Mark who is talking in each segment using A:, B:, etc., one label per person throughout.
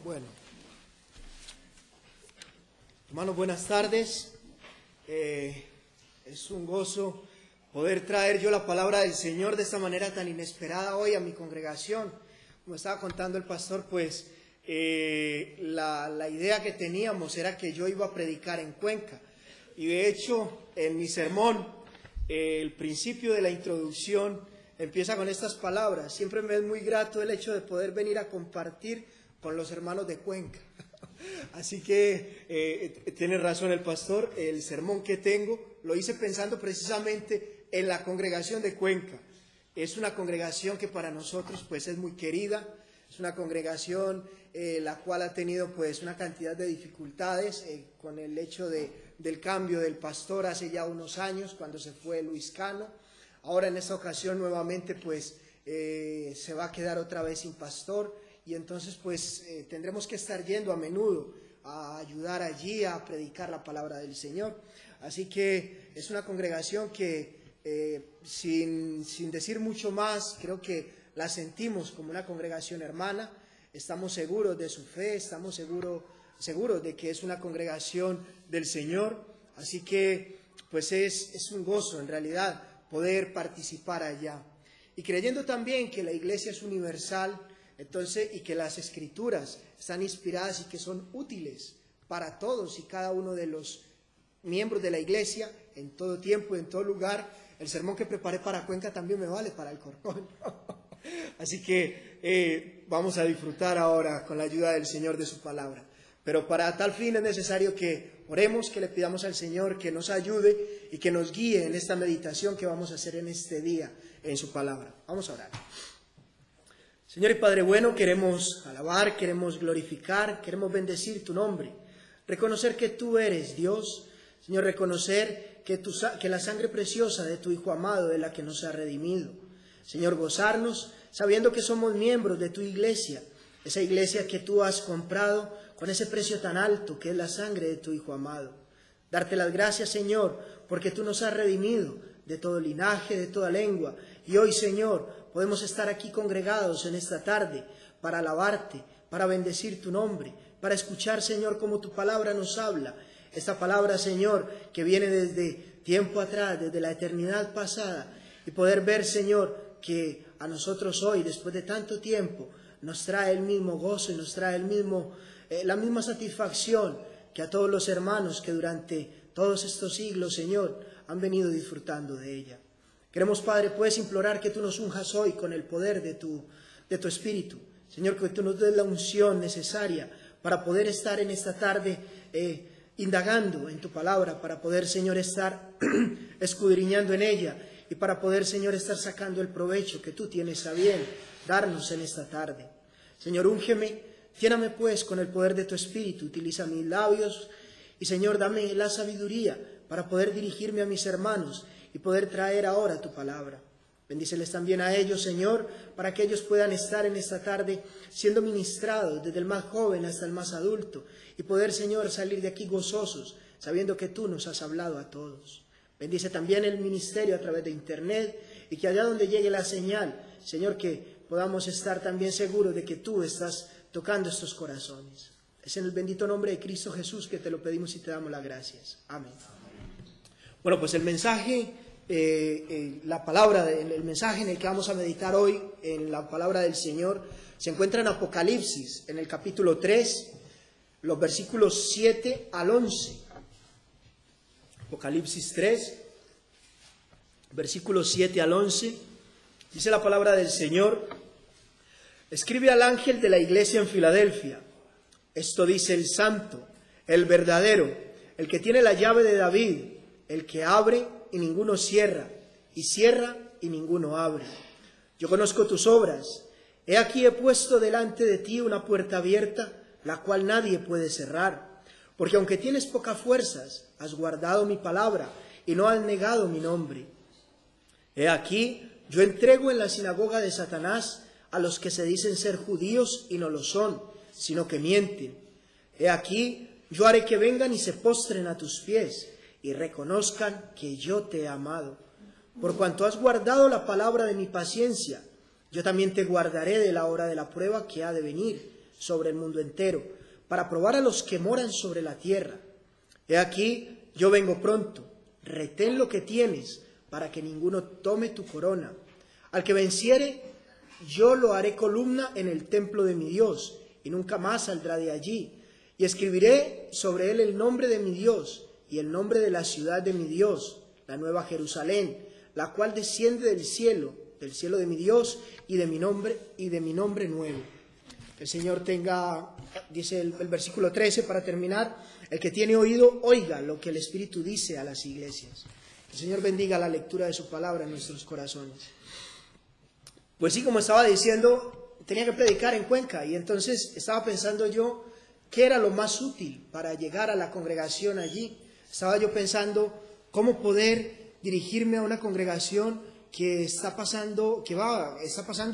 A: Bueno, hermanos, buenas tardes. Es un gozo poder traer yo la palabra del Señor de esta manera tan inesperada hoy a mi congregación. Como estaba contando el pastor, pues la idea que teníamos era que yo iba a predicar en Cuenca. Y de hecho, en mi sermón, el principio de la introducción empieza con estas palabras. Siempre me es muy grato el hecho de poder venir a compartir con los hermanos de Cuenca. Así que tiene razón el pastor, el sermón que tengo lo hice pensando precisamente en la congregación de Cuenca. Es una congregación que para nosotros pues es muy querida, es una congregación la cual ha tenido pues una cantidad de dificultades con el hecho del cambio del pastor hace ya unos años cuando se fue Luis Cano. Ahora en esta ocasión nuevamente pues se va a quedar otra vez sin pastor. Y entonces pues tendremos que estar yendo a menudo a ayudar allí a predicar la palabra del Señor. Así que es una congregación que sin decir mucho más, creo que la sentimos como una congregación hermana. Estamos seguros de su fe, estamos seguros de que es una congregación del Señor. Así que pues es un gozo en realidad poder participar allá. Y creyendo también que la iglesia es universal, entonces, y que las escrituras están inspiradas y que son útiles para todos y cada uno de los miembros de la iglesia, en todo tiempo, en todo lugar. El sermón que preparé para Cuenca también me vale para el Corcón. Así que vamos a disfrutar ahora con la ayuda del Señor de su palabra. Pero para tal fin es necesario que oremos, que le pidamos al Señor que nos ayude y que nos guíe en esta meditación que vamos a hacer en este día en su palabra. Vamos a orar. Señor y Padre bueno, queremos alabar, queremos glorificar, queremos bendecir tu nombre, reconocer que tú eres Dios, Señor, reconocer que la sangre preciosa de tu Hijo amado es la que nos ha redimido. Señor, gozarnos sabiendo que somos miembros de tu iglesia, esa iglesia que tú has comprado con ese precio tan alto que es la sangre de tu Hijo amado. Darte las gracias, Señor, porque tú nos has redimido de todo linaje, de toda lengua, y hoy, Señor, podemos estar aquí congregados en esta tarde para alabarte, para bendecir tu nombre, para escuchar, Señor, cómo tu palabra nos habla. Esta palabra, Señor, que viene desde tiempo atrás, desde la eternidad pasada, y poder ver, Señor, que a nosotros hoy, después de tanto tiempo, nos trae el mismo gozo y nos trae la misma satisfacción que a todos los hermanos que durante todos estos siglos, Señor, han venido disfrutando de ella. Queremos, Padre, puedes implorar que tú nos unjas hoy con el poder de tu Espíritu. Señor, que tú nos des la unción necesaria para poder estar en esta tarde indagando en tu palabra, para poder, Señor, estar escudriñando en ella y para poder, Señor, estar sacando el provecho que tú tienes a bien darnos en esta tarde. Señor, úngeme, lléname pues con el poder de tu Espíritu, utiliza mis labios y, Señor, dame la sabiduría para poder dirigirme a mis hermanos y poder traer ahora tu palabra. Bendíceles también a ellos, Señor, para que ellos puedan estar en esta tarde siendo ministrados desde el más joven hasta el más adulto y poder, Señor, salir de aquí gozosos, sabiendo que tú nos has hablado a todos. Bendice también el ministerio a través de internet y que allá donde llegue la señal, Señor, que podamos estar también seguros de que tú estás tocando estos corazones. Es en el bendito nombre de Cristo Jesús que te lo pedimos y te damos las gracias. Amén. Bueno, pues el mensaje, la palabra, el mensaje en el que vamos a meditar hoy, en la palabra del Señor, se encuentra en Apocalipsis, en el capítulo 3, los versículos 7 al 11. Apocalipsis 3, versículos 7 al 11, dice la palabra del Señor: escribe al ángel de la iglesia en Filadelfia, esto dice el santo, el verdadero, el que tiene la llave de David, el que abre y ninguno cierra, y cierra y ninguno abre. Yo conozco tus obras. He aquí he puesto delante de ti una puerta abierta, la cual nadie puede cerrar. Porque aunque tienes pocas fuerzas, has guardado mi palabra y no has negado mi nombre. He aquí, yo entrego en la sinagoga de Satanás a los que se dicen ser judíos y no lo son, sino que mienten. He aquí, yo haré que vengan y se postren a tus pies y reconozcan que yo te he amado. Por cuanto has guardado la palabra de mi paciencia, yo también te guardaré de la hora de la prueba que ha de venir sobre el mundo entero, para probar a los que moran sobre la tierra. He aquí, yo vengo pronto, retén lo que tienes, para que ninguno tome tu corona. Al que venciere, yo lo haré columna en el templo de mi Dios, y nunca más saldrá de allí. Y escribiré sobre él el nombre de mi Dios, y el nombre de la ciudad de mi Dios, la nueva Jerusalén, la cual desciende del cielo de mi Dios, y de mi nombre nuevo. Que el Señor tenga, dice el versículo 13 para terminar, el que tiene oído, oiga lo que el Espíritu dice a las iglesias. Que el Señor bendiga la lectura de su palabra en nuestros corazones. Pues sí, como estaba diciendo, tenía que predicar en Cuenca, y entonces estaba pensando yo, ¿qué era lo más útil para llegar a la congregación allí? Estaba yo pensando cómo poder dirigirme a una congregación que está pasando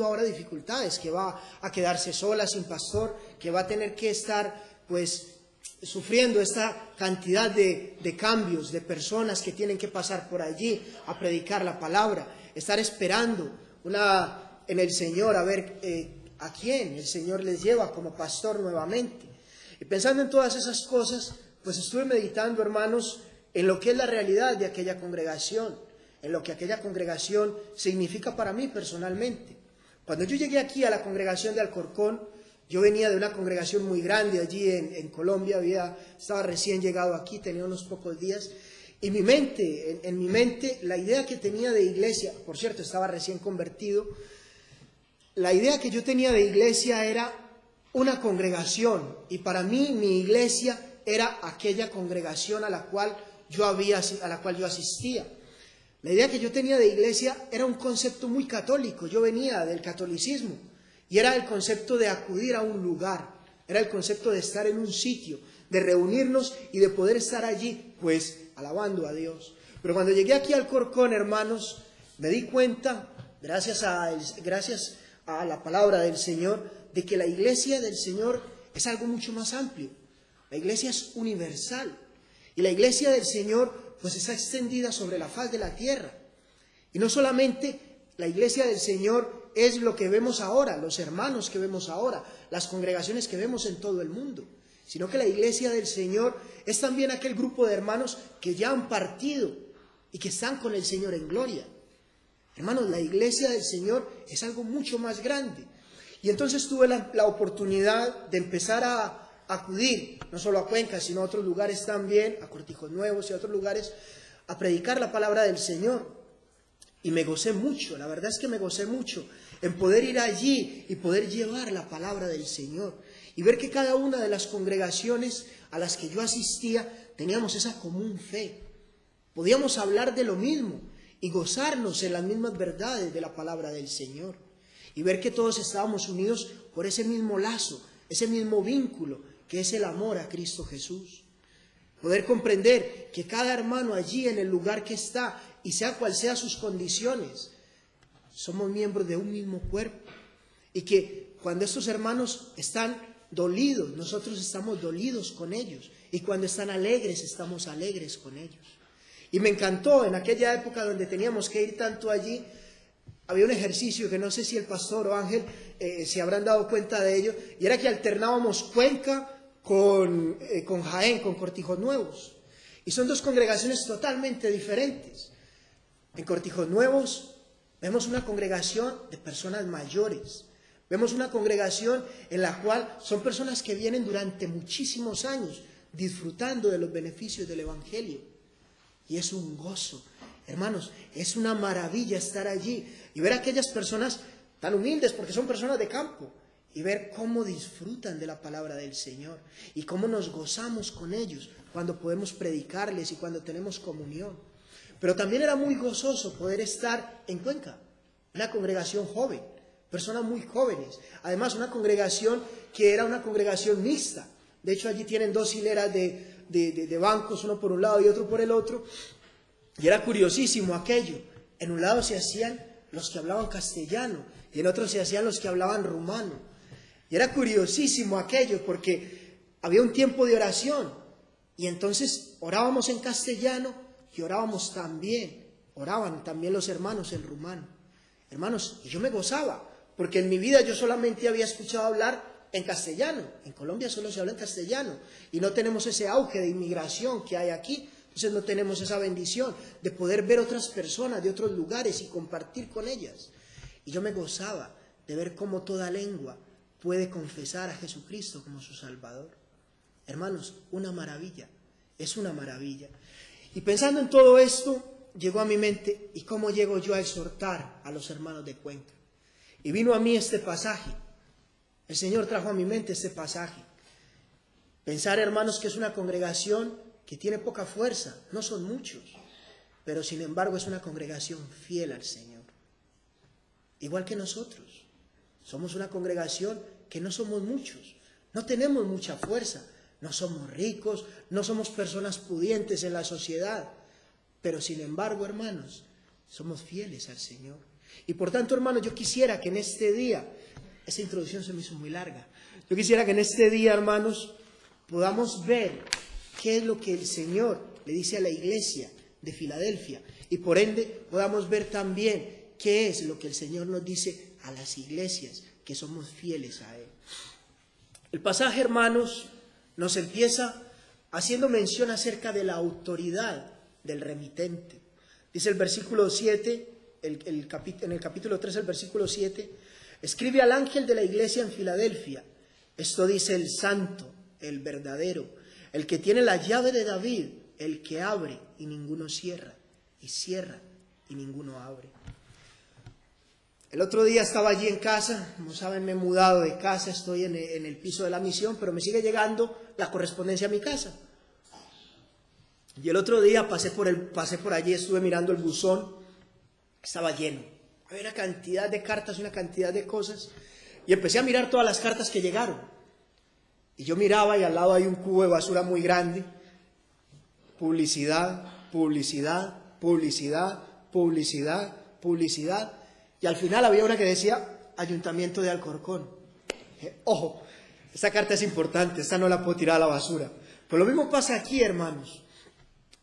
A: ahora dificultades, que va a quedarse sola, sin pastor, que va a tener que estar pues sufriendo esta cantidad de cambios, de personas que tienen que pasar por allí a predicar la palabra, estar esperando en el Señor a ver a quién el Señor les lleva como pastor nuevamente. Y pensando en todas esas cosas, pues estuve meditando, hermanos, en lo que es la realidad de aquella congregación, en lo que aquella congregación significa para mí personalmente. Cuando yo llegué aquí a la congregación de Alcorcón, yo venía de una congregación muy grande allí en Colombia, estaba recién llegado aquí, tenía unos pocos días, y en mi mente, la idea que tenía de iglesia, por cierto, estaba recién convertido, la idea que yo tenía de iglesia era una congregación, y para mí mi iglesia era aquella congregación a la cual yo asistía. La idea que yo tenía de iglesia era un concepto muy católico, yo venía del catolicismo, y era el concepto de acudir a un lugar, era el concepto de estar en un sitio, de reunirnos y de poder estar allí, pues, alabando a Dios. Pero cuando llegué aquí al Alcorcón, hermanos, me di cuenta, gracias a la palabra del Señor, de que la iglesia del Señor es algo mucho más amplio. La iglesia es universal. Y la iglesia del Señor, pues, está extendida sobre la faz de la tierra. Y no solamente la iglesia del Señor es lo que vemos ahora, los hermanos que vemos ahora, las congregaciones que vemos en todo el mundo, sino que la iglesia del Señor es también aquel grupo de hermanos que ya han partido y que están con el Señor en gloria. Hermanos, la iglesia del Señor es algo mucho más grande. Y entonces tuve la oportunidad de empezar a acudir, no solo a Cuenca, sino a otros lugares también, a Cortijos Nuevos y a otros lugares, a predicar la palabra del Señor. Y me gocé mucho, la verdad es que me gocé mucho en poder ir allí y poder llevar la palabra del Señor. Y ver que cada una de las congregaciones a las que yo asistía teníamos esa común fe. Podíamos hablar de lo mismo y gozarnos en las mismas verdades de la palabra del Señor. Y ver que todos estábamos unidos por ese mismo lazo, ese mismo vínculo que es el amor a Cristo Jesús. Poder comprender que cada hermano allí en el lugar que está, y sea cual sea sus condiciones, somos miembros de un mismo cuerpo. Y que cuando estos hermanos están dolidos, nosotros estamos dolidos con ellos. Y cuando están alegres, estamos alegres con ellos. Y me encantó en aquella época donde teníamos que ir tanto allí. Había un ejercicio que no sé si el pastor o Ángel se habrán dado cuenta de ello, y era que alternábamos Cuenca con Jaén, con Cortijos Nuevos. Y son dos congregaciones totalmente diferentes. En Cortijos Nuevos vemos una congregación de personas mayores. Vemos una congregación en la cual son personas que vienen durante muchísimos años disfrutando de los beneficios del Evangelio. Y es un gozo. Hermanos, es una maravilla estar allí y ver a aquellas personas tan humildes, porque son personas de campo, y ver cómo disfrutan de la palabra del Señor y cómo nos gozamos con ellos cuando podemos predicarles y cuando tenemos comunión. Pero también era muy gozoso poder estar en Cuenca, una congregación joven, personas muy jóvenes, además una congregación que era una congregación mixta. De hecho, allí tienen dos hileras de bancos, uno por un lado y otro por el otro. Y era curiosísimo aquello. En un lado se hacían los que hablaban castellano y en otro se hacían los que hablaban rumano. Y era curiosísimo aquello porque había un tiempo de oración y entonces orábamos en castellano y oraban también los hermanos en rumano. Hermanos, y yo me gozaba porque en mi vida yo solamente había escuchado hablar en castellano. En Colombia solo se habla en castellano y no tenemos ese auge de inmigración que hay aquí. Entonces no tenemos esa bendición de poder ver otras personas de otros lugares y compartir con ellas. Y yo me gozaba de ver cómo toda lengua puede confesar a Jesucristo como su Salvador. Hermanos, una maravilla, es una maravilla. Y pensando en todo esto, llegó a mi mente, ¿y cómo llego yo a exhortar a los hermanos de Cuenca? Y vino a mí este pasaje. El Señor trajo a mi mente este pasaje. Pensar, hermanos, que es una congregación que tiene poca fuerza, no son muchos, pero sin embargo es una congregación fiel al Señor. Igual que nosotros, somos una congregación que no somos muchos, no tenemos mucha fuerza, no somos ricos, no somos personas pudientes en la sociedad, pero sin embargo, hermanos, somos fieles al Señor. Y por tanto, hermanos, yo quisiera que en este día, esa introducción se me hizo muy larga, yo quisiera que en este día, hermanos, podamos ver qué es lo que el Señor le dice a la iglesia de Filadelfia y por ende podamos ver también qué es lo que el Señor nos dice a las iglesias que somos fieles a Él. El pasaje, hermanos, nos empieza haciendo mención acerca de la autoridad del remitente. Dice el versículo 7, en el capítulo 3, el versículo 7, escribe al ángel de la iglesia en Filadelfia. Esto dice el santo, el verdadero, el que tiene la llave de David, el que abre y ninguno cierra, y cierra y ninguno abre. El otro día estaba allí en casa, como saben me he mudado de casa, estoy en el piso de la misión, pero me sigue llegando la correspondencia a mi casa. Y el otro día pasé por allí, estuve mirando el buzón, estaba lleno. Había una cantidad de cartas, una cantidad de cosas, y empecé a mirar todas las cartas que llegaron. Y yo miraba y al lado hay un cubo de basura muy grande. Publicidad, publicidad, publicidad, publicidad, publicidad. Y al final había una que decía Ayuntamiento de Alcorcón. Ojo, esta carta es importante, esta no la puedo tirar a la basura. Pero lo mismo pasa aquí, hermanos.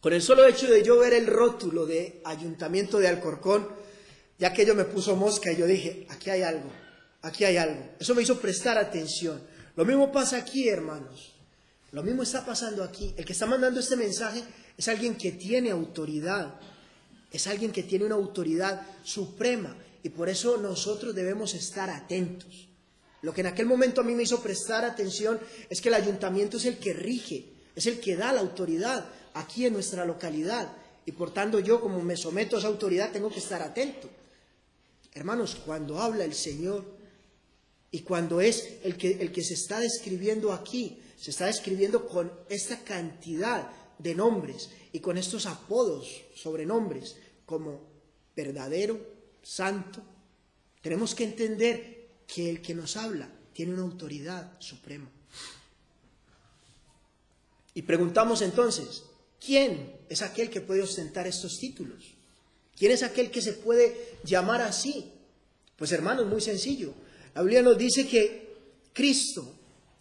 A: Con el solo hecho de yo ver el rótulo de Ayuntamiento de Alcorcón, ya que yo me puso mosca y yo dije, aquí hay algo, aquí hay algo. Eso me hizo prestar atención. Lo mismo pasa aquí, hermanos. Lo mismo está pasando aquí. El que está mandando este mensaje es alguien que tiene autoridad. Es alguien que tiene una autoridad suprema. Y por eso nosotros debemos estar atentos. Lo que en aquel momento a mí me hizo prestar atención es que el ayuntamiento es el que rige, es el que da la autoridad aquí en nuestra localidad. Y por tanto yo, como me someto a esa autoridad, tengo que estar atento. Hermanos, cuando habla el Señor, y cuando es el que se está describiendo aquí, se está describiendo con esta cantidad de nombres y con estos apodos, sobrenombres, como verdadero, santo, tenemos que entender que el que nos habla tiene una autoridad suprema. Y preguntamos entonces, ¿quién es aquel que puede ostentar estos títulos? ¿Quién es aquel que se puede llamar así? Pues hermanos, muy sencillo. La Biblia nos dice que Cristo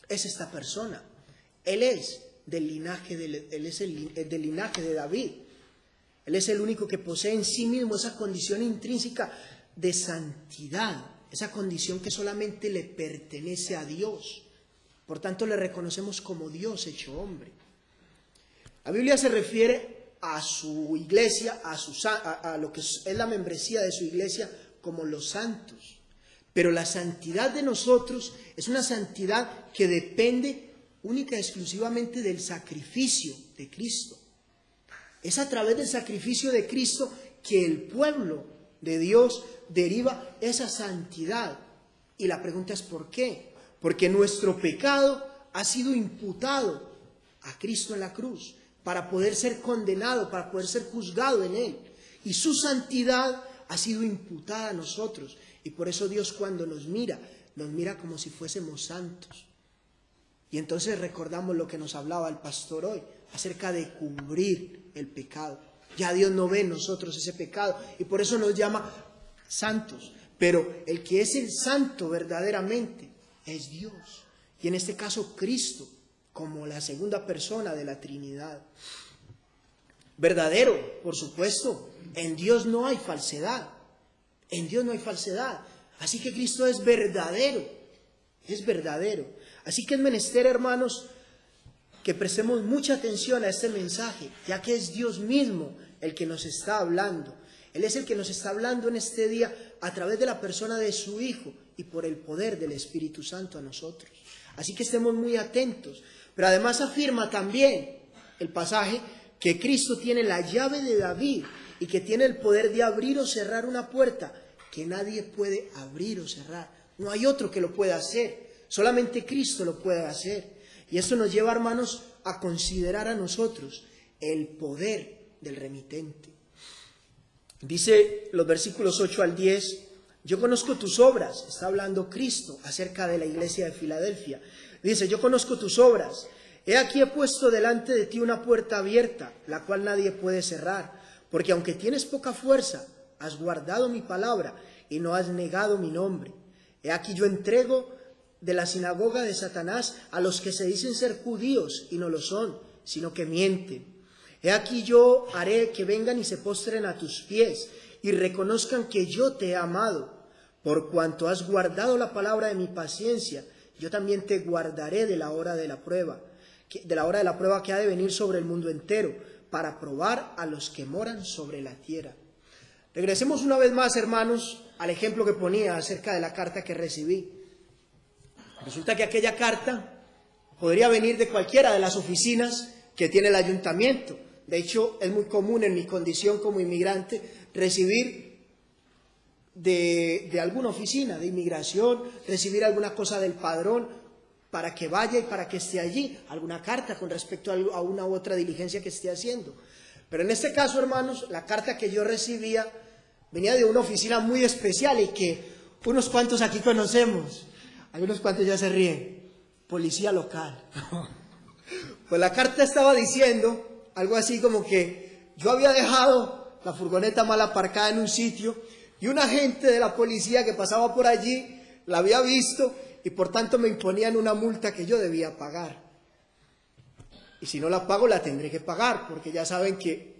A: es esta persona. Él es del linaje del linaje de David. Él es el único que posee en sí mismo esa condición intrínseca de santidad, esa condición que solamente le pertenece a Dios. Por tanto, le reconocemos como Dios hecho hombre. La Biblia se refiere a su iglesia, a lo que es la membresía de su iglesia, como los santos. Pero la santidad de nosotros es una santidad que depende única y exclusivamente del sacrificio de Cristo. Es a través del sacrificio de Cristo que el pueblo de Dios deriva esa santidad. Y la pregunta es ¿por qué? Porque nuestro pecado ha sido imputado a Cristo en la cruz para poder ser condenado, para poder ser juzgado en Él. Y su santidad ha sido imputada a nosotros. Y por eso Dios cuando nos mira como si fuésemos santos. Y entonces recordamos lo que nos hablaba el pastor hoy, acerca de cubrir el pecado. Ya Dios no ve en nosotros ese pecado y por eso nos llama santos. Pero el que es el santo verdaderamente es Dios. Y en este caso Cristo, como la segunda persona de la Trinidad. Verdadero, por supuesto, en Dios no hay falsedad. En Dios no hay falsedad. Así que Cristo es verdadero. es verdadero. Así que es menester, hermanos, que prestemos mucha atención a este mensaje, ya que es Dios mismo el que nos está hablando. Él es el que nos está hablando en este día a través de la persona de su Hijo y por el poder del Espíritu Santo a nosotros. Así que estemos muy atentos. Pero además afirma también el pasaje que Cristo tiene la llave de David y que tiene el poder de abrir o cerrar una puerta que nadie puede abrir o cerrar. No hay otro que lo pueda hacer. Solamente Cristo lo puede hacer. Y esto nos lleva, hermanos, a considerar a nosotros el poder del remitente. Dice los versículos 8 al 10, yo conozco tus obras. Está hablando Cristo acerca de la iglesia de Filadelfia. Dice, yo conozco tus obras. He aquí he puesto delante de ti una puerta abierta, la cual nadie puede cerrar. Porque aunque tienes poca fuerza, has guardado mi palabra y no has negado mi nombre. He aquí yo entrego de la sinagoga de Satanás a los que se dicen ser judíos y no lo son, sino que mienten. He aquí yo haré que vengan y se postren a tus pies y reconozcan que yo te he amado. Por cuanto has guardado la palabra de mi paciencia, yo también te guardaré de la hora de la prueba, que ha de venir sobre el mundo entero, para probar a los que moran sobre la tierra. Regresemos una vez más, hermanos, al ejemplo que ponía acerca de la carta que recibí. Resulta que aquella carta podría venir de cualquiera de las oficinas que tiene el ayuntamiento. De hecho, es muy común en mi condición como inmigrante recibir de alguna oficina de inmigración, recibir alguna cosa del padrón para que vaya y para que esté allí, alguna carta con respecto a una u otra diligencia que esté haciendo. Pero en este caso, hermanos, la carta que yo recibía venía de una oficina muy especial y que unos cuantos aquí conocemos. Algunos cuantos ya se ríen. Policía local. Pues la carta estaba diciendo algo así como que yo había dejado la furgoneta mal aparcada en un sitio y un agente de la policía que pasaba por allí la había visto y por tanto me imponían una multa que yo debía pagar. Y si no la pago la tendré que pagar porque ya saben que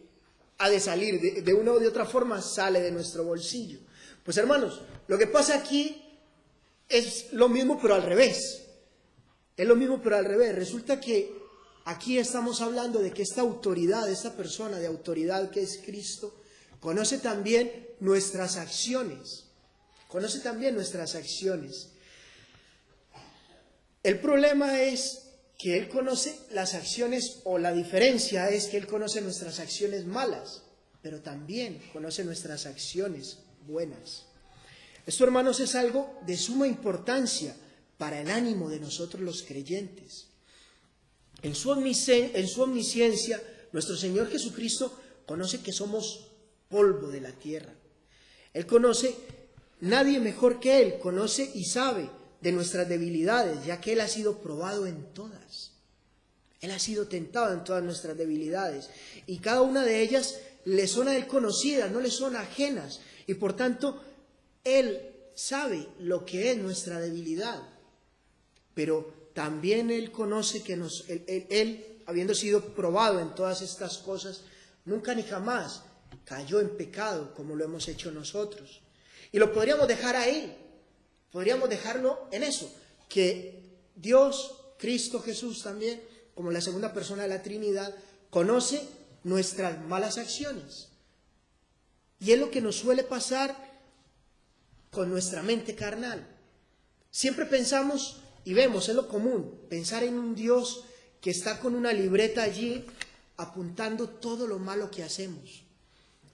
A: ha de salir, de una o de otra forma sale de nuestro bolsillo. Pues hermanos, lo que pasa aquí es lo mismo pero al revés. Es lo mismo pero al revés. Resulta que aquí estamos hablando de que esta autoridad, esta persona de autoridad que es Cristo, conoce también nuestras acciones. Conoce también nuestras acciones. El problema es que Él conoce las acciones, o la diferencia es que Él conoce nuestras acciones malas, pero también conoce nuestras acciones buenas. Esto, hermanos, es algo de suma importancia para el ánimo de nosotros los creyentes. En su omnisciencia, nuestro Señor Jesucristo conoce que somos polvo de la tierra. Él conoce, nadie mejor que Él, conoce y sabe de nuestras debilidades, ya que Él ha sido probado en todas. Él ha sido tentado en todas nuestras debilidades. Y cada una de ellas le son a Él conocidas, no le son ajenas. Y por tanto, Él sabe lo que es nuestra debilidad. Pero también Él conoce que Él, habiendo sido probado en todas estas cosas, nunca ni jamás cayó en pecado como lo hemos hecho nosotros. Y lo podríamos dejar ahí, podríamos dejarlo en eso, que Dios, Cristo Jesús también, como la segunda persona de la Trinidad, conoce nuestras malas acciones. Y es lo que nos suele pasar con nuestra mente carnal. Siempre pensamos y vemos, es lo común, pensar en un Dios que está con una libreta allí apuntando todo lo malo que hacemos.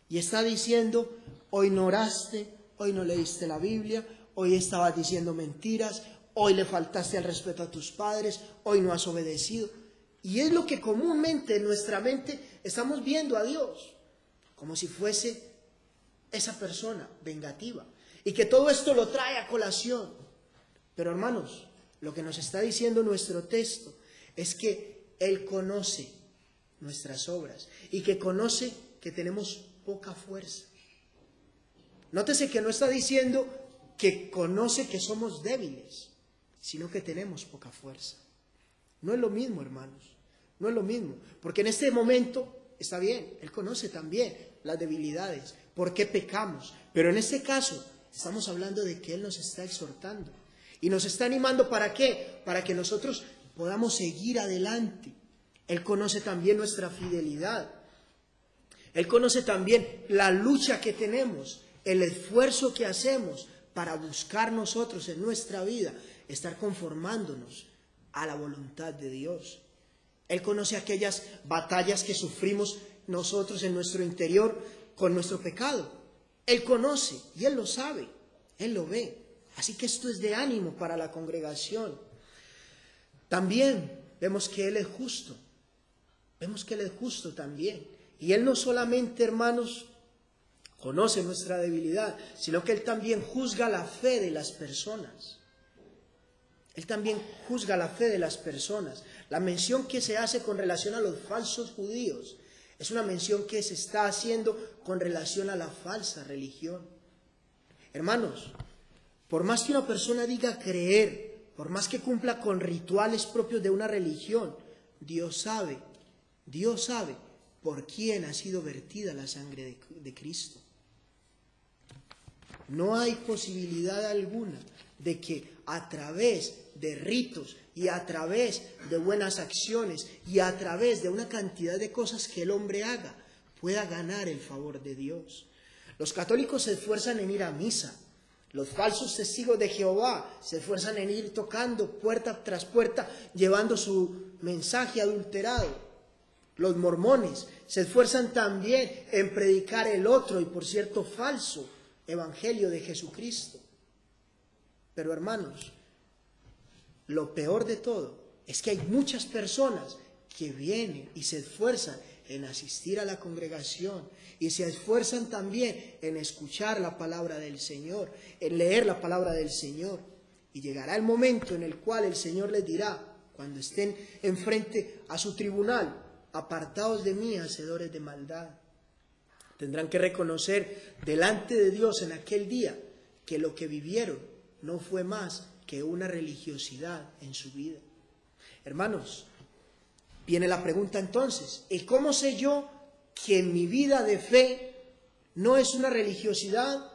A: Y está diciendo, hoy no oraste, hoy no leíste la Biblia, hoy estabas diciendo mentiras, hoy le faltaste al respeto a tus padres, hoy no has obedecido. Y es lo que comúnmente en nuestra mente estamos viendo a Dios, como si fuese esa persona vengativa. Y que todo esto lo trae a colación. Pero hermanos, lo que nos está diciendo nuestro texto es que Él conoce nuestras obras y que conoce que tenemos poca fuerza. Nótese que no está diciendo que conoce que somos débiles, sino que tenemos poca fuerza. No es lo mismo, hermanos, no es lo mismo, porque en este momento está bien, Él conoce también las debilidades, por qué pecamos, pero en este caso estamos hablando de que Él nos está exhortando Y nos está animando ¿para qué? Para que nosotros podamos seguir adelante. Él conoce también nuestra fidelidad. Él conoce también la lucha que tenemos, el esfuerzo que hacemos para buscar nosotros en nuestra vida, estar conformándonos a la voluntad de Dios. Él conoce aquellas batallas que sufrimos nosotros en nuestro interior con nuestro pecado. Él conoce y Él lo sabe, Él lo ve. Así que esto es de ánimo para la congregación. También vemos que Él es justo. Vemos que Él es justo también. Y Él no solamente, hermanos, conoce nuestra debilidad, sino que Él también juzga la fe de las personas. Él también juzga la fe de las personas. La mención que se hace con relación a los falsos judíos es una mención que se está haciendo con relación a la falsa religión. Hermanos, por más que una persona diga creer, por más que cumpla con rituales propios de una religión, Dios sabe por quién ha sido vertida la sangre de Cristo. No hay posibilidad alguna de que a través de ritos y a través de buenas acciones y a través de una cantidad de cosas que el hombre haga, pueda ganar el favor de Dios. Los católicos se esfuerzan en ir a misa. Los falsos testigos de Jehová se esfuerzan en ir tocando puerta tras puerta, llevando su mensaje adulterado. Los mormones se esfuerzan también en predicar el otro y, por cierto, falso evangelio de Jesucristo. Pero, hermanos, lo peor de todo es que hay muchas personas que vienen y se esfuerzan en asistir a la congregación y se esfuerzan también en escuchar la palabra del Señor, en leer la palabra del Señor. Y llegará el momento en el cual el Señor les dirá, cuando estén enfrente a su tribunal: apartaos de mí, hacedores de maldad. Tendrán que reconocer delante de Dios en aquel día que lo que vivieron no fue más que una religiosidad en su vida. Hermanos, viene la pregunta entonces: ¿y cómo sé yo que en mi vida de fe no es una religiosidad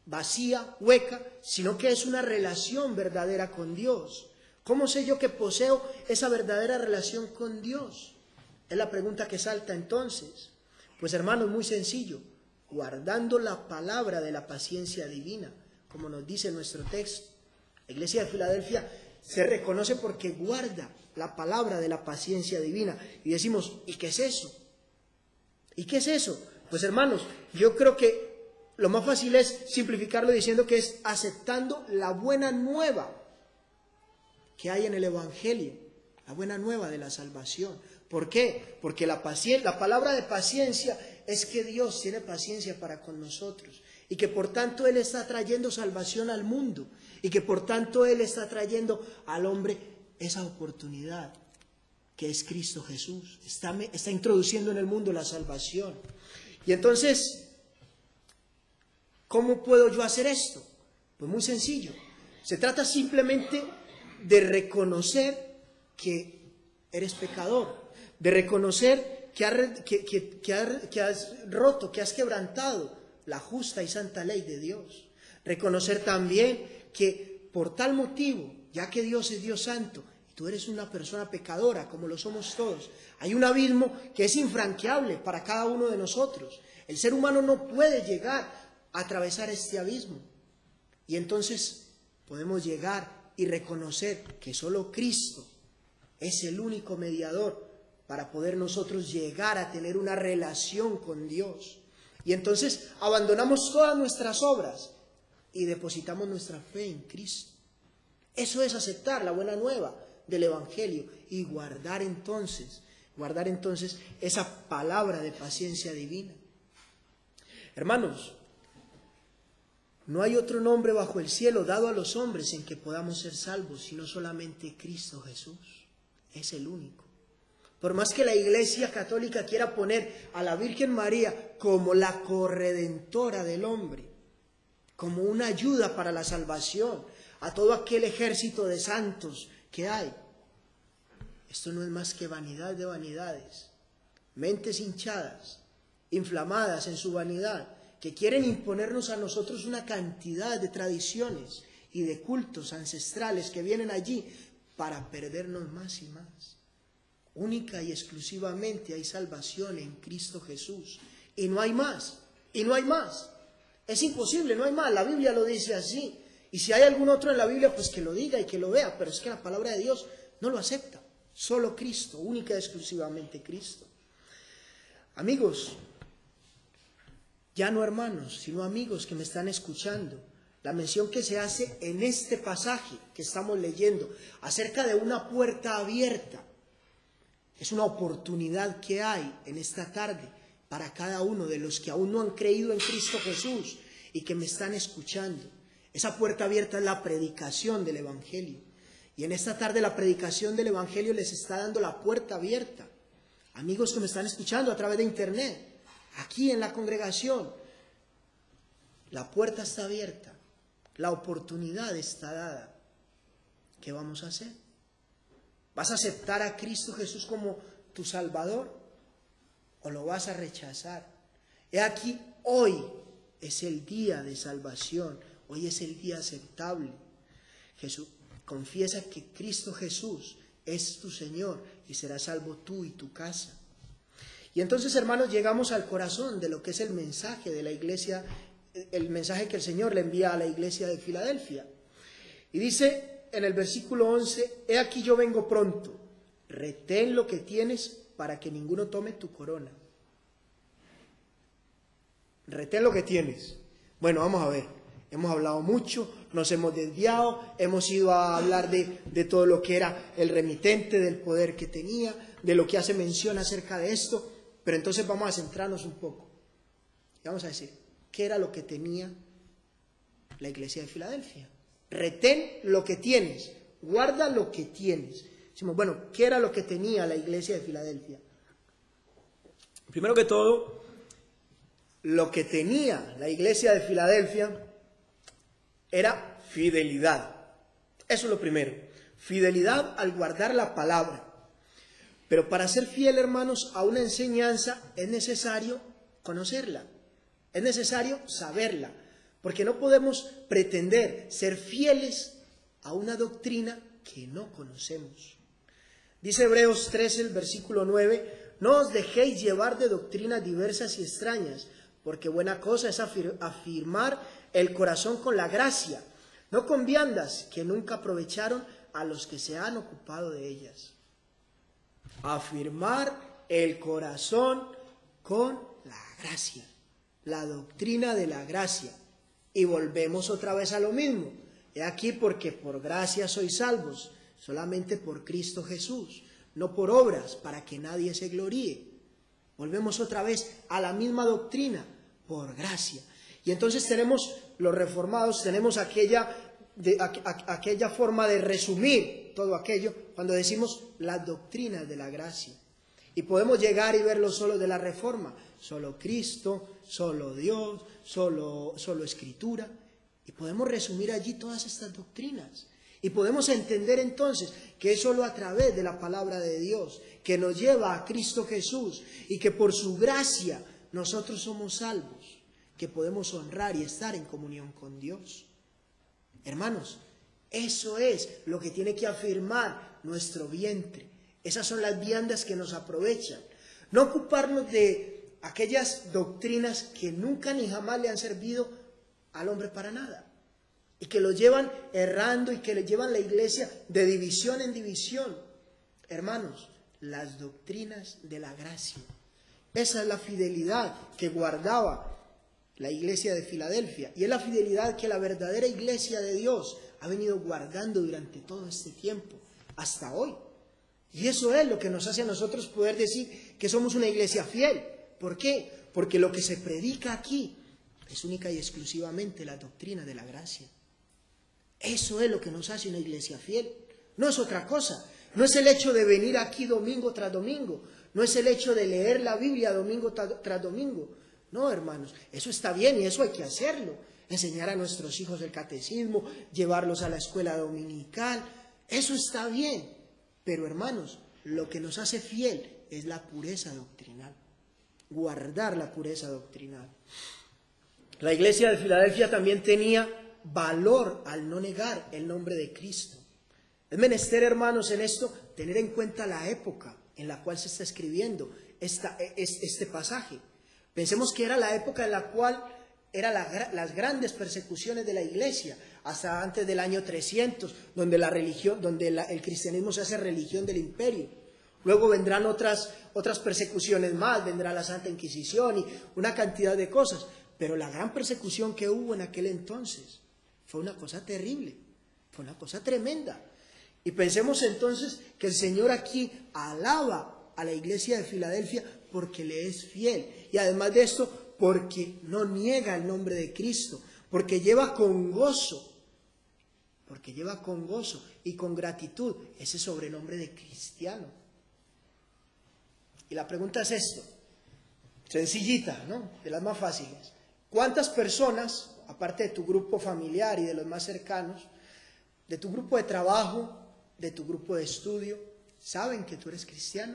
A: vacía, hueca, sino que es una relación verdadera con Dios? ¿Cómo sé yo que poseo esa verdadera relación con Dios? Es la pregunta que salta entonces. Pues, hermanos, muy sencillo: guardando la palabra de la paciencia divina, como nos dice nuestro texto. La iglesia de Filadelfia se reconoce porque guarda la palabra de la paciencia divina. Y decimos, ¿y qué es eso? ¿Y qué es eso? Pues, hermanos, yo creo que lo más fácil es simplificarlo diciendo que es aceptando la buena nueva que hay en el Evangelio, la buena nueva de la salvación. ¿Por qué? Porque la palabra de paciencia es que Dios tiene paciencia para con nosotros y que por tanto Él está trayendo salvación al mundo y que por tanto Él está trayendo al hombre esa oportunidad que es Cristo Jesús. Está introduciendo en el mundo la salvación. Y entonces, ¿cómo puedo yo hacer esto? Pues muy sencillo. Se trata simplemente de reconocer que eres pecador, de reconocer que has roto, que has quebrantado la justa y santa ley de Dios. Reconocer también que por tal motivo, ya que Dios es Dios santo y tú eres una persona pecadora, como lo somos todos, hay un abismo que es infranqueable para cada uno de nosotros. El ser humano no puede llegar a atravesar este abismo. Y entonces podemos llegar y reconocer que solo Cristo es el único mediador para poder nosotros llegar a tener una relación con Dios. Y entonces abandonamos todas nuestras obras y depositamos nuestra fe en Cristo. Eso es aceptar la buena nueva del Evangelio y guardar entonces esa palabra de paciencia divina. Hermanos, no hay otro nombre bajo el cielo dado a los hombres en que podamos ser salvos, sino solamente Cristo Jesús. Es el único. Por más que la Iglesia Católica quiera poner a la Virgen María como la corredentora del hombre, como una ayuda para la salvación, a todo aquel ejército de santos que hay, esto no es más que vanidad de vanidades, mentes hinchadas, inflamadas en su vanidad, que quieren imponernos a nosotros una cantidad de tradiciones y de cultos ancestrales que vienen allí para perdernos más y más. Única y exclusivamente hay salvación en Cristo Jesús. Y no hay más, y no hay más. Es imposible, no hay más. La Biblia lo dice así. Y si hay algún otro en la Biblia, pues que lo diga y que lo vea. Pero es que la palabra de Dios no lo acepta. Solo Cristo, única y exclusivamente Cristo. Amigos, ya no hermanos, sino amigos que me están escuchando, la mención que se hace en este pasaje que estamos leyendo acerca de una puerta abierta, es una oportunidad que hay en esta tarde para cada uno de los que aún no han creído en Cristo Jesús y que me están escuchando. Esa puerta abierta es la predicación del Evangelio. Y en esta tarde la predicación del Evangelio les está dando la puerta abierta. Amigos que me están escuchando a través de internet, aquí en la congregación, la puerta está abierta, la oportunidad está dada. ¿Qué vamos a hacer? ¿Vas a aceptar a Cristo Jesús como tu Salvador o lo vas a rechazar? He aquí, hoy es el día de salvación, hoy es el día aceptable. Jesús, confiesa que Cristo Jesús es tu Señor y serás salvo tú y tu casa. Y entonces, hermanos, llegamos al corazón de lo que es el mensaje de la iglesia, el mensaje que el Señor le envía a la iglesia de Filadelfia. Y dice en el versículo 11, he aquí yo vengo pronto, retén lo que tienes para que ninguno tome tu corona. Retén lo que tienes. Bueno, vamos a ver, hemos hablado mucho, nos hemos desviado, hemos ido a hablar de todo lo que era el remitente, del poder que tenía, de lo que hace mención acerca de esto, pero entonces vamos a centrarnos un poco. Y vamos a decir, ¿qué era lo que tenía la iglesia de Filadelfia? Retén lo que tienes, guarda lo que tienes. Decimos, bueno, ¿qué era lo que tenía la iglesia de Filadelfia? Primero que todo, lo que tenía la iglesia de Filadelfia era fidelidad. Eso es lo primero. Fidelidad al guardar la palabra. Pero para ser fiel, hermanos, a una enseñanza es necesario conocerla. Es necesario saberla. Porque no podemos pretender ser fieles a una doctrina que no conocemos. Dice Hebreos 13, el versículo 9, no os dejéis llevar de doctrinas diversas y extrañas, porque buena cosa es afirmar el corazón con la gracia, no con viandas que nunca aprovecharon a los que se han ocupado de ellas. Afirmar el corazón con la gracia, la doctrina de la gracia. Y volvemos otra vez a lo mismo. He aquí porque por gracia sois salvos, solamente por Cristo Jesús, no por obras, para que nadie se gloríe. Volvemos otra vez a la misma doctrina, por gracia. Y entonces tenemos los reformados, tenemos aquella forma de resumir todo aquello cuando decimos las doctrinas de la gracia. Y podemos llegar y verlo solo de la reforma, solo Cristo, solo Dios, solo Escritura. Y podemos resumir allí todas estas doctrinas. Y podemos entender entonces que es solo a través de la palabra de Dios que nos lleva a Cristo Jesús y que por su gracia nosotros somos salvos, que podemos honrar y estar en comunión con Dios. Hermanos, eso es lo que tiene que afirmar nuestro vientre. Esas son las viandas que nos aprovechan. No ocuparnos de aquellas doctrinas que nunca ni jamás le han servido al hombre para nada. Y que lo llevan errando y que le llevan la iglesia de división en división. Hermanos, las doctrinas de la gracia. Esa es la fidelidad que guardaba la iglesia de Filadelfia. Y es la fidelidad que la verdadera iglesia de Dios ha venido guardando durante todo este tiempo, hasta hoy. Y eso es lo que nos hace a nosotros poder decir que somos una iglesia fiel. ¿Por qué? Porque lo que se predica aquí es única y exclusivamente la doctrina de la gracia. Eso es lo que nos hace una iglesia fiel. No es otra cosa. No es el hecho de venir aquí domingo tras domingo. No es el hecho de leer la Biblia domingo tras domingo. No, hermanos, eso está bien y eso hay que hacerlo. Enseñar a nuestros hijos el catecismo, llevarlos a la escuela dominical, eso está bien. Pero, hermanos, lo que nos hace fiel es la pureza doctrinal. Guardar la pureza doctrinal. La iglesia de Filadelfia también tenía valor al no negar el nombre de Cristo. Es menester, hermanos, en esto tener en cuenta la época en la cual se está escribiendo este pasaje. Pensemos que era la época en la cual eran las grandes persecuciones de la iglesia, hasta antes del año 300, donde el cristianismo se hace religión del imperio. Luego vendrán otras persecuciones más, vendrá la Santa Inquisición y una cantidad de cosas. Pero la gran persecución que hubo en aquel entonces fue una cosa terrible, fue una cosa tremenda. Y pensemos entonces que el Señor aquí alaba a la iglesia de Filadelfia porque le es fiel. Y además de esto, porque no niega el nombre de Cristo, porque lleva con gozo y con gratitud ese sobrenombre de cristiano. Y la pregunta es esto, sencillita, ¿no? De las más fáciles. ¿Cuántas personas, aparte de tu grupo familiar y de los más cercanos, de tu grupo de trabajo, de tu grupo de estudio, saben que tú eres cristiano?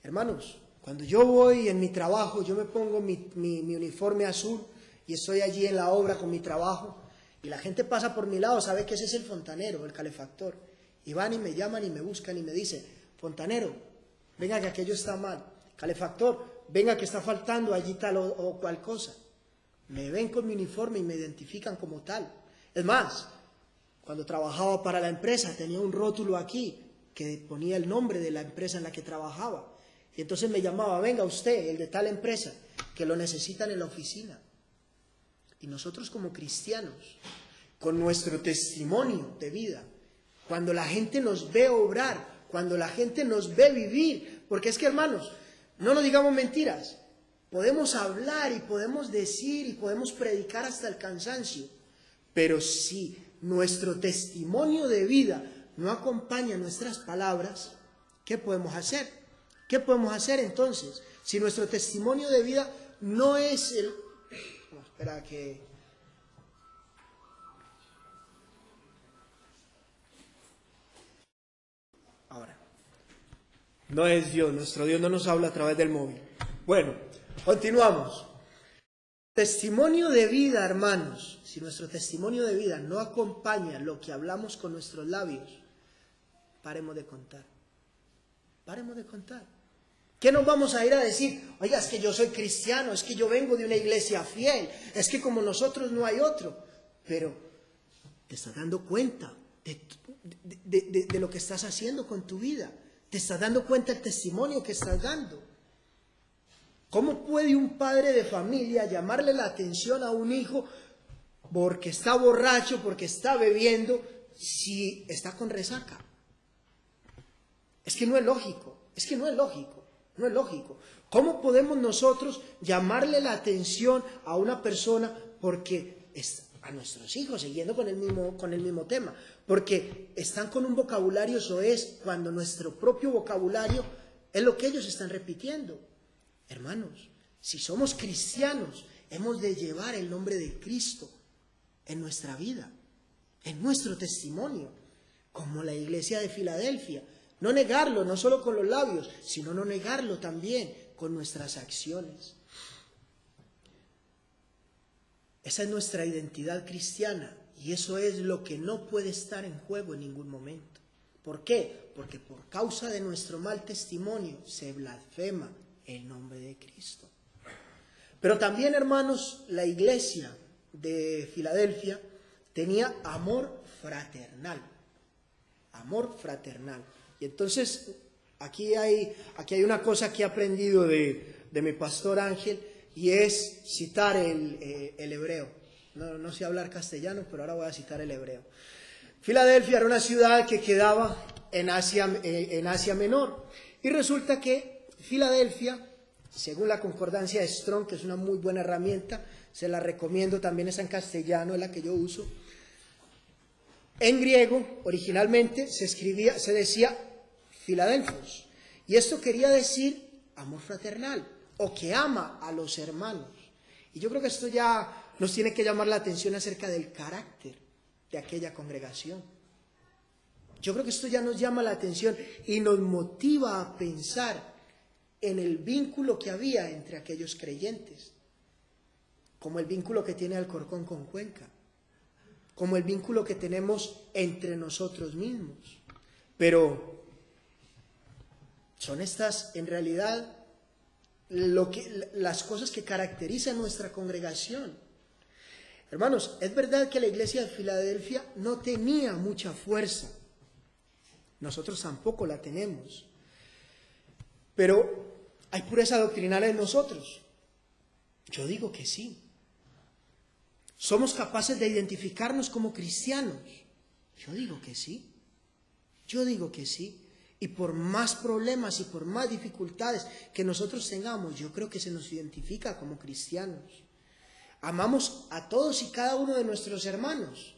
A: Hermanos, cuando yo voy en mi trabajo, yo me pongo mi uniforme azul y estoy allí en la obra con mi trabajo y la gente pasa por mi lado, sabe que ese es el fontanero, el calefactor, y van y me llaman y me buscan y me dicen, fontanero, venga que aquello está mal, calefactor, venga que está faltando allí tal o cual cosa. Me ven con mi uniforme y me identifican como tal. Es más, cuando trabajaba para la empresa tenía un rótulo aquí que ponía el nombre de la empresa en la que trabajaba. Y entonces me llamaba, venga usted, el de tal empresa, que lo necesitan en la oficina. Y nosotros como cristianos, con nuestro testimonio de vida, cuando la gente nos ve obrar, cuando la gente nos ve vivir, porque es que, hermanos, no nos digamos mentiras, podemos hablar y podemos decir y podemos predicar hasta el cansancio, pero si nuestro testimonio de vida no acompaña nuestras palabras, ¿qué podemos hacer? ¿Qué podemos hacer entonces? Si nuestro testimonio de vida no es el... No, espera que... Ahora. No es Dios, nuestro Dios no nos habla a través del móvil. Bueno, continuamos. Testimonio de vida, hermanos. Si nuestro testimonio de vida no acompaña lo que hablamos con nuestros labios, paremos de contar. Paremos de contar. ¿Qué nos vamos a ir a decir? Oiga, es que yo soy cristiano, es que yo vengo de una iglesia fiel, es que como nosotros no hay otro. Pero te estás dando cuenta de lo que estás haciendo con tu vida. Te estás dando cuenta del testimonio que estás dando. ¿Cómo puede un padre de familia llamarle la atención a un hijo porque está borracho, porque está bebiendo, si está con resaca? Es que no es lógico, es que no es lógico, no es lógico. ¿Cómo podemos nosotros llamarle la atención a una persona porque a nuestros hijos, siguiendo con el mismo tema, porque están con un vocabulario soez cuando nuestro propio vocabulario es lo que ellos están repitiendo? Hermanos, si somos cristianos, hemos de llevar el nombre de Cristo en nuestra vida, en nuestro testimonio, como la iglesia de Filadelfia. No negarlo, no solo con los labios, sino no negarlo también con nuestras acciones. Esa es nuestra identidad cristiana y eso es lo que no puede estar en juego en ningún momento. ¿Por qué? Porque por causa de nuestro mal testimonio se blasfema el nombre de Cristo. Pero también, hermanos, la iglesia de Filadelfia tenía amor fraternal. Amor fraternal. Y entonces, aquí hay una cosa que he aprendido de mi pastor Ángel, y es citar el hebreo. No sé hablar castellano, pero ahora voy a citar el hebreo. Filadelfia era una ciudad que quedaba en Asia Menor. Y resulta que Filadelfia, según la concordancia de Strong, que es una muy buena herramienta, se la recomiendo, también es en castellano, es la que yo uso. En griego, originalmente, se decía Filadelfos. Y esto quería decir amor fraternal, o que ama a los hermanos. Y yo creo que esto ya nos tiene que llamar la atención acerca del carácter de aquella congregación. Yo creo que esto ya nos llama la atención y nos motiva a pensar en el vínculo que había entre aquellos creyentes. como el vínculo que tiene Alcorcón con Cuenca, como el vínculo que tenemos entre nosotros mismos. Pero son estas, en realidad, las cosas que caracterizan nuestra congregación. Hermanos, es verdad que la iglesia de Filadelfia no tenía mucha fuerza. Nosotros tampoco la tenemos. Pero ¿hay pureza doctrinal en nosotros? Yo digo que sí. ¿Somos capaces de identificarnos como cristianos? Yo digo que sí. Yo digo que sí. Y por más problemas y por más dificultades que nosotros tengamos, yo creo que se nos identifica como cristianos. Amamos a todos y cada uno de nuestros hermanos.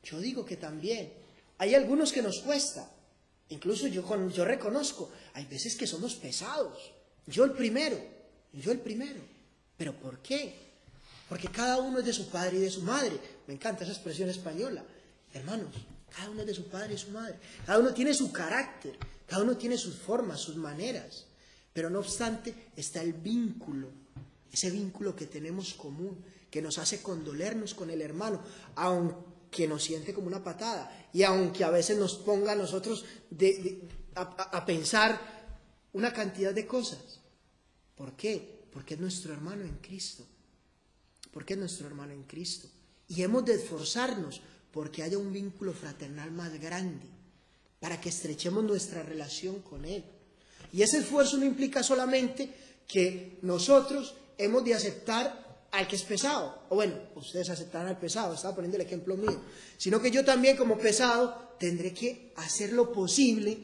A: Yo digo que también. Hay algunos que nos cuesta. Incluso yo reconozco, hay veces que somos pesados. Yo el primero. ¿Pero por qué? Porque cada uno es de su padre y de su madre. Me encanta esa expresión española. Hermanos, cada uno es de su padre y su madre. Cada uno tiene su carácter. Cada uno tiene sus formas, sus maneras. Pero no obstante, está el vínculo. Ese vínculo que tenemos común, que nos hace condolernos con el hermano, aunque nos siente como una patada. Y aunque a veces nos ponga a nosotros a pensar una cantidad de cosas. ¿Por qué? Porque es nuestro hermano en Cristo. Porque es nuestro hermano en Cristo. Y hemos de esforzarnos porque haya un vínculo fraternal más grande, para que estrechemos nuestra relación con Él. Y ese esfuerzo no implica solamente que nosotros hemos de aceptar al que es pesado. O bueno, ustedes aceptarán al pesado, estaba poniendo el ejemplo mío. Sino que yo también como pesado tendré que hacer lo posible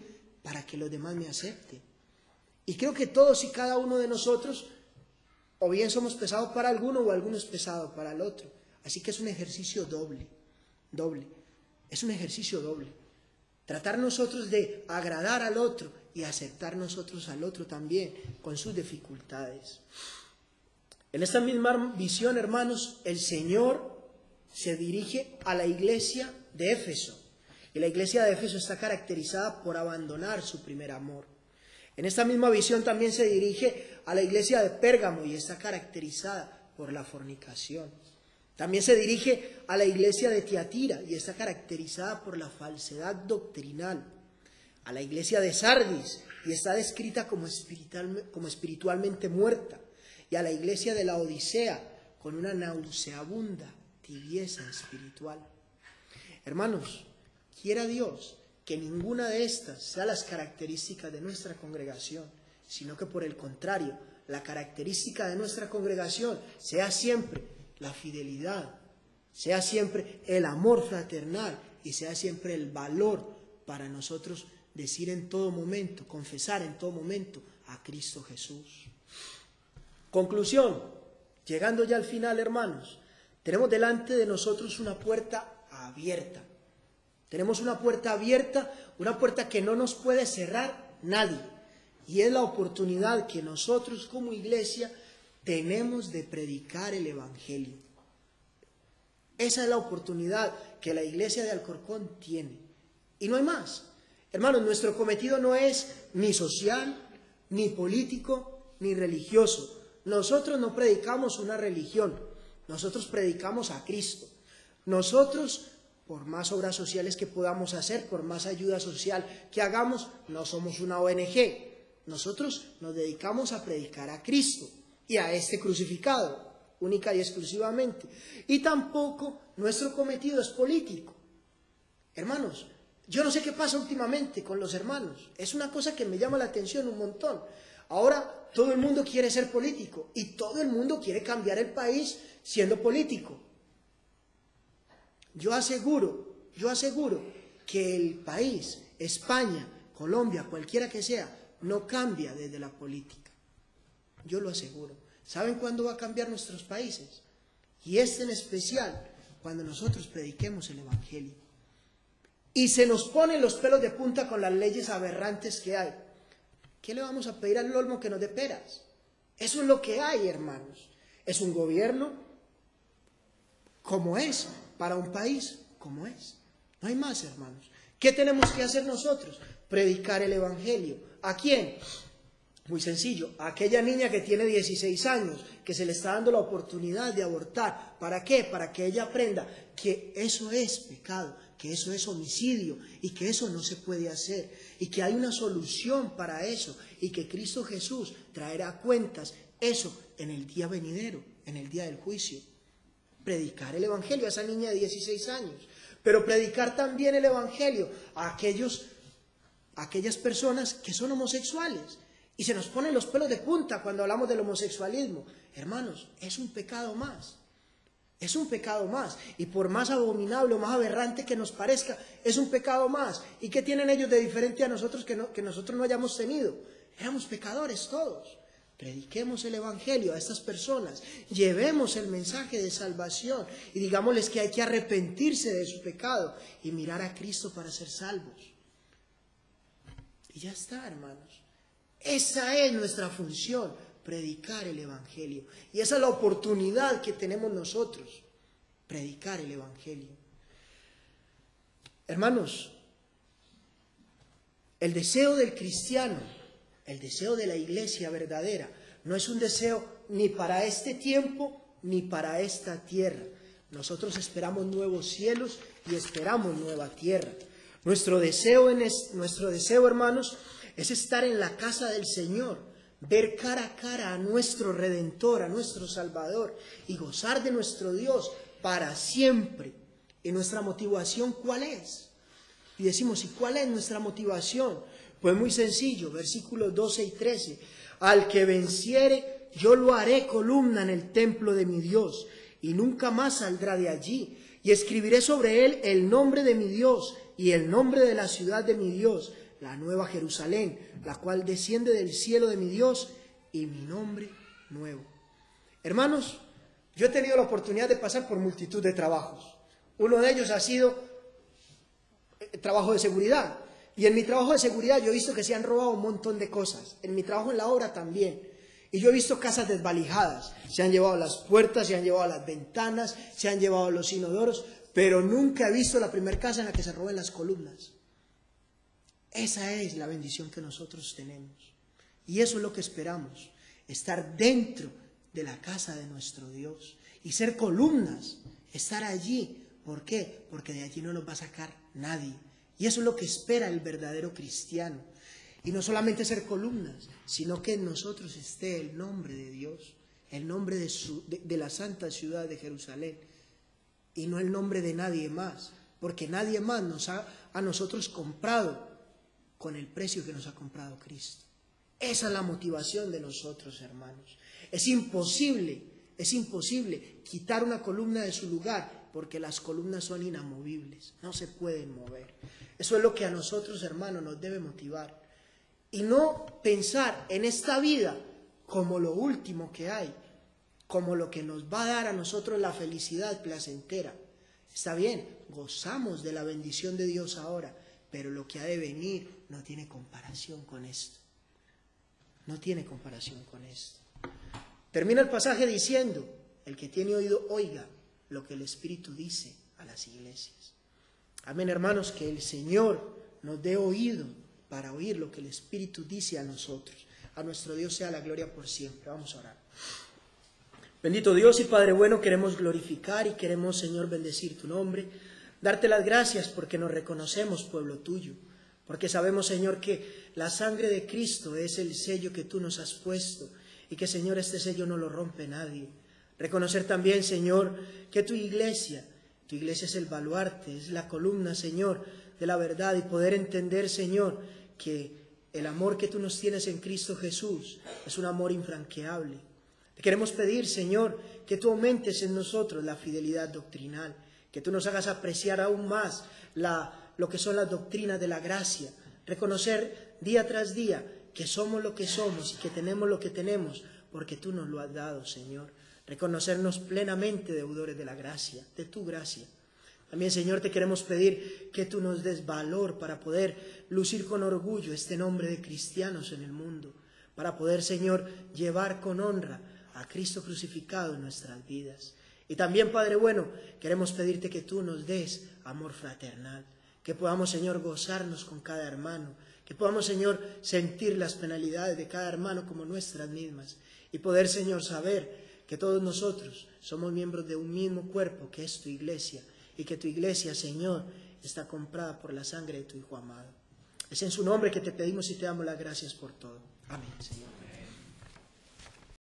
A: para que los demás me acepten. Y creo que todos y cada uno de nosotros, o bien somos pesados para alguno o alguno es pesado para el otro. Así que es un ejercicio doble. Es un ejercicio doble. Tratar nosotros de agradar al otro y aceptar nosotros al otro también con sus dificultades. En esta misma visión, hermanos, el Señor se dirige a la iglesia de Éfeso. Y la iglesia de Éfeso está caracterizada por abandonar su primer amor. En esta misma visión también se dirige a la iglesia de Pérgamo y está caracterizada por la fornicación. También se dirige a la iglesia de Tiatira y está caracterizada por la falsedad doctrinal. A la iglesia de Sardis y está descrita como espiritualmente muerta. Y a la iglesia de la Odisea con una nauseabunda tibieza espiritual. Hermanos, quiera Dios que ninguna de estas sea las características de nuestra congregación, sino que por el contrario, la característica de nuestra congregación sea siempre la fidelidad, sea siempre el amor fraternal y sea siempre el valor para nosotros decir en todo momento, confesar en todo momento a Cristo Jesús. Conclusión, llegando ya al final, hermanos, tenemos delante de nosotros una puerta abierta. Tenemos una puerta abierta, una puerta que no nos puede cerrar nadie. Y es la oportunidad que nosotros como iglesia tenemos de predicar el Evangelio. Esa es la oportunidad que la iglesia de Alcorcón tiene. Y no hay más. Hermanos, nuestro cometido no es ni social, ni político, ni religioso. Nosotros no predicamos una religión. Nosotros predicamos a Cristo. Nosotros, por más obras sociales que podamos hacer, por más ayuda social que hagamos, no somos una ONG. Nosotros nos dedicamos a predicar a Cristo y a este crucificado, única y exclusivamente. Y tampoco nuestro cometido es político. Hermanos, yo no sé qué pasa últimamente con los hermanos. Es una cosa que me llama la atención un montón. Ahora todo el mundo quiere ser político y todo el mundo quiere cambiar el país siendo político. Yo aseguro que el país, España, Colombia, cualquiera que sea, no cambia desde la política. Yo lo aseguro. ¿Saben cuándo va a cambiar nuestros países? Y en especial, cuando nosotros prediquemos el Evangelio. Y se nos ponen los pelos de punta con las leyes aberrantes que hay. ¿Qué le vamos a pedir al olmo que nos dé peras? Eso es lo que hay, hermanos. Es un gobierno como es, para un país como es. No hay más, hermanos. ¿Qué tenemos que hacer nosotros? Predicar el Evangelio. ¿A quién? Muy sencillo, a aquella niña que tiene 16 años, que se le está dando la oportunidad de abortar. ¿Para qué? Para que ella aprenda que eso es pecado, que eso es homicidio y que eso no se puede hacer. Y que hay una solución para eso y que Cristo Jesús traerá cuentas eso en el día venidero, en el día del juicio. Predicar el Evangelio a esa niña de 16 años, pero predicar también el Evangelio a aquellas personas que son homosexuales. Y se nos ponen los pelos de punta cuando hablamos del homosexualismo. Hermanos, es un pecado más. Es un pecado más. Y por más abominable o más aberrante que nos parezca, es un pecado más. ¿Y qué tienen ellos de diferente a nosotros que nosotros no hayamos tenido? Éramos pecadores todos. Prediquemos el Evangelio a estas personas. Llevemos el mensaje de salvación. Y digámosles que hay que arrepentirse de su pecado y mirar a Cristo para ser salvos. Y ya está, hermanos. Esa es nuestra función, predicar el Evangelio. Y esa es la oportunidad que tenemos nosotros, predicar el Evangelio. Hermanos, el deseo del cristiano, el deseo de la iglesia verdadera, no es un deseo ni para este tiempo ni para esta tierra. Nosotros esperamos nuevos cielos y esperamos nueva tierra. Nuestro deseo, hermanos, es estar en la casa del Señor, ver cara a cara a nuestro Redentor, a nuestro Salvador y gozar de nuestro Dios para siempre. ¿Y nuestra motivación cuál es? Y decimos, ¿y cuál es nuestra motivación? Pues muy sencillo, versículos 12 y 13. Al que venciere, yo lo haré columna en el templo de mi Dios, y nunca más saldrá de allí. Y escribiré sobre él el nombre de mi Dios y el nombre de la ciudad de mi Dios, la nueva Jerusalén, la cual desciende del cielo de mi Dios, y mi nombre nuevo. Hermanos, yo he tenido la oportunidad de pasar por multitud de trabajos. Uno de ellos ha sido trabajo de seguridad. Y en mi trabajo de seguridad yo he visto que se han robado un montón de cosas. En mi trabajo en la obra también. Y yo he visto casas desvalijadas. Se han llevado las puertas, se han llevado las ventanas, se han llevado los inodoros, pero nunca he visto la primera casa en la que se roben las columnas. Esa es la bendición que nosotros tenemos. Y eso es lo que esperamos, estar dentro de la casa de nuestro Dios y ser columnas, estar allí. ¿Por qué? Porque de allí no nos va a sacar nadie. Y eso es lo que espera el verdadero cristiano. Y no solamente ser columnas, sino que en nosotros esté el nombre de Dios, el nombre de la santa ciudad de Jerusalén, y no el nombre de nadie más, porque nadie más nos ha a nosotros comprado con el precio que nos ha comprado Cristo. Esa es la motivación de nosotros, hermanos. Es imposible quitar una columna de su lugar, porque las columnas son inamovibles, no se pueden mover. Eso es lo que a nosotros, hermanos, nos debe motivar. Y no pensar en esta vida como lo último que hay, como lo que nos va a dar a nosotros la felicidad placentera. Está bien, gozamos de la bendición de Dios ahora, pero lo que ha de venir no tiene comparación con esto. No tiene comparación con esto. Termina el pasaje diciendo, el que tiene oído, oiga lo que el Espíritu dice a las iglesias. Amén, hermanos, que el Señor nos dé oído para oír lo que el Espíritu dice a nosotros. A nuestro Dios sea la gloria por siempre. Vamos a orar. Bendito Dios y Padre bueno, queremos glorificar y queremos, Señor, bendecir tu nombre. Darte las gracias porque nos reconocemos pueblo tuyo. Porque sabemos, Señor, que la sangre de Cristo es el sello que tú nos has puesto. Y que, Señor, este sello no lo rompe nadie. Reconocer también, Señor, que tu iglesia es el baluarte, es la columna, Señor, de la verdad. Y poder entender, Señor, que el amor que tú nos tienes en Cristo Jesús es un amor infranqueable. Te queremos pedir, Señor, que tú aumentes en nosotros la fidelidad doctrinal, que tú nos hagas apreciar aún más lo que son las doctrinas de la gracia, reconocer día tras día que somos lo que somos y que tenemos lo que tenemos, porque tú nos lo has dado, Señor. Reconocernos plenamente deudores de la gracia, de tu gracia. También, Señor, te queremos pedir que tú nos des valor para poder lucir con orgullo este nombre de cristianos en el mundo, para poder, Señor, llevar con honra a Cristo crucificado en nuestras vidas. Y también, Padre bueno, queremos pedirte que tú nos des amor fraternal, que podamos, Señor, gozarnos con cada hermano, que podamos, Señor, sentir las penalidades de cada hermano como nuestras mismas y poder, Señor, saber que todos nosotros somos miembros de un mismo cuerpo que es tu iglesia y que tu iglesia, Señor, está comprada por la sangre de tu Hijo amado. Es en su nombre que te pedimos y te damos las gracias por todo. Amén, Señor.